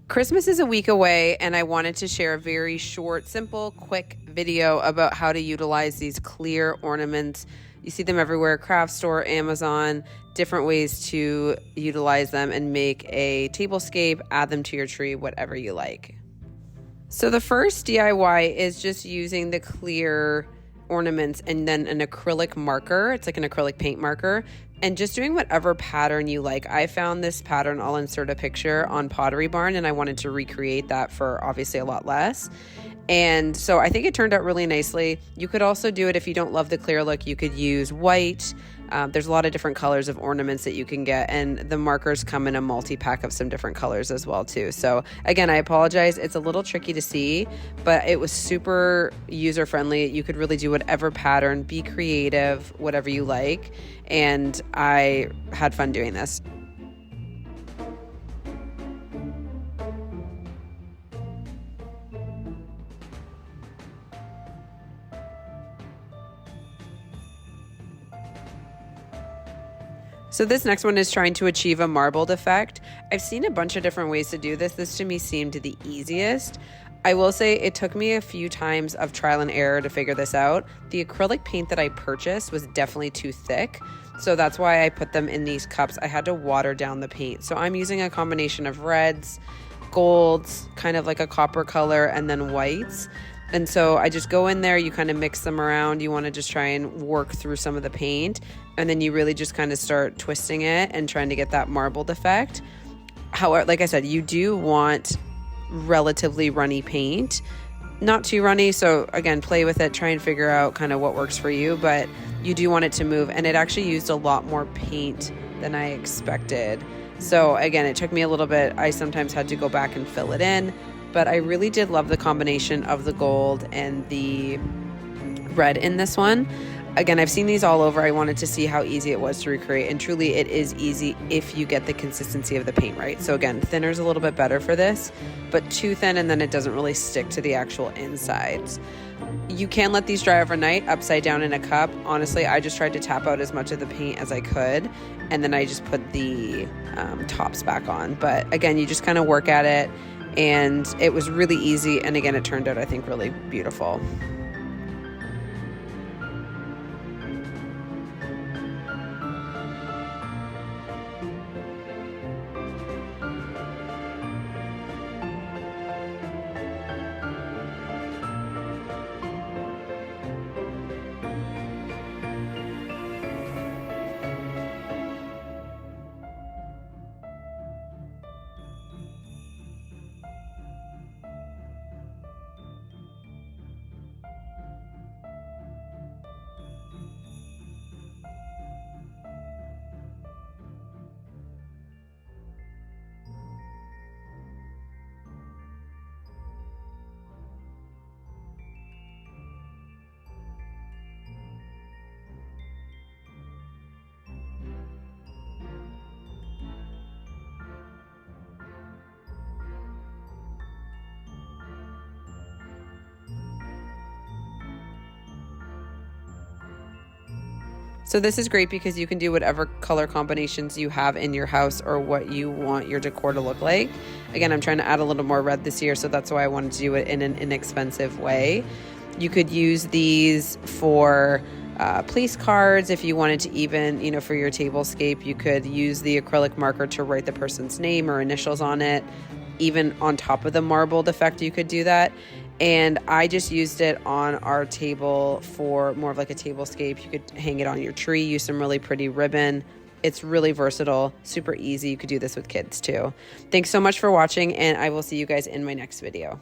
Christmas is a week away, and I wanted to share a very short, simple, quick video about how to utilize these clear ornaments. You see them everywhere, craft store, Amazon, different ways to utilize them and make a tablescape, add them to your tree, whatever you like. So the first DIY is just using the clear ornaments and then an acrylic marker. It's like an acrylic paint marker, and just doing whatever pattern you like. I found this pattern, I'll insert a picture, on Pottery Barn, and I wanted to recreate that for obviously a lot less. And so I think it turned out really nicely. You could also do it if you don't love the clear look. You could use white. There's a lot of different colors of ornaments that you can get, and the markers come in a multi-pack of some different colors as well too. So again, I apologize, it's a little tricky to see, but it was super user-friendly. You could really do whatever pattern, be creative, whatever you like, and I had fun doing this. So this next one is trying to achieve a marbled effect. I've seen a bunch of different ways to do this. This to me seemed the easiest. I will say it took me a few times of trial and error to figure this out. The acrylic paint that I purchased was definitely too thick, so that's why I put them in these cups. I had to water down the paint. So I'm using a combination of reds, golds, kind of like a copper color, and then whites. And so I just go in there, you kind of mix them around. You want to just try and work through some of the paint, and then you really just kind of start twisting it and trying to get that marbled effect. However, like I said, you do want relatively runny paint, not too runny. So again, play with it, try and figure out kind of what works for you, but you do want it to move. And it actually used a lot more paint than I expected. So again, it took me a little bit. I sometimes had to go back and fill it in, but I really did love the combination of the gold and the red in this one. Again, I've seen these all over. I wanted to see how easy it was to recreate, and truly it is easy if you get the consistency of the paint right. So again, thinner is a little bit better for this, but too thin and then it doesn't really stick to the actual insides. You can let these dry overnight upside down in a cup. Honestly, I just tried to tap out as much of the paint as I could, and then I just put the tops back on. But again, you just kind of work at it, and it was really easy, and again, it turned out, I think, really beautiful. So this is great because you can do whatever color combinations you have in your house or what you want your decor to look like. Again, I'm trying to add a little more red this year, so that's why I wanted to do it in an inexpensive way. You could use these for place cards if you wanted to, even, for your tablescape. You could use the acrylic marker to write the person's name or initials on it. Even on top of the marbled effect, you could do that. And I just used it on our table for more of like a tablescape. You could hang it on your tree, use some really pretty ribbon. It's really versatile, super easy. You could do this with kids too. Thanks so much for watching, and I will see you guys in my next video.